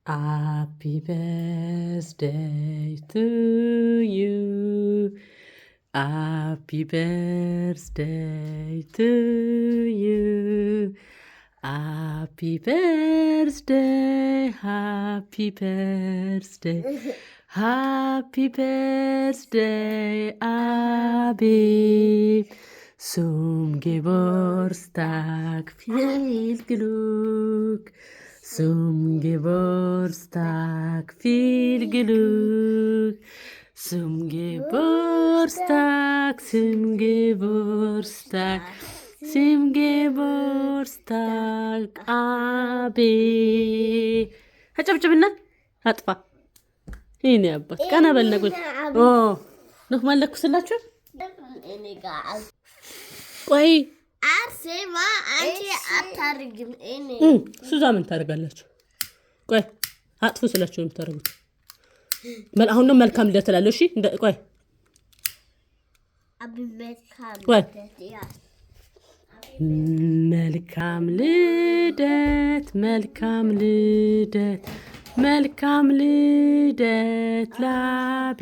Happy birthday to you. Happy birthday to you. Happy birthday, happy birthday, happy birthday, Abi. Zum Geburtstag viel Glück. Zum Geburtstag viel Glück. Zum Geburtstag, zum Geburtstag, zum Geburtstag, Abi. አጨብጭብና አጥፋ። ይሄን ያባት ቀና በልነቁ ነው ማለኩስላችሁ። ቆይ አርሴማ አንቺ አታርግም። ሱዛ ምን ታደርጋላችሁ? ቆይ አጥፉ ስላችሁ ነው የምታደርጉት። አሁን ነው መልካም ልደት እላለሁ። እሺ ቆይ መልካም ልደት፣ መልካም ልደት፣ መልካም ልደት ላቤ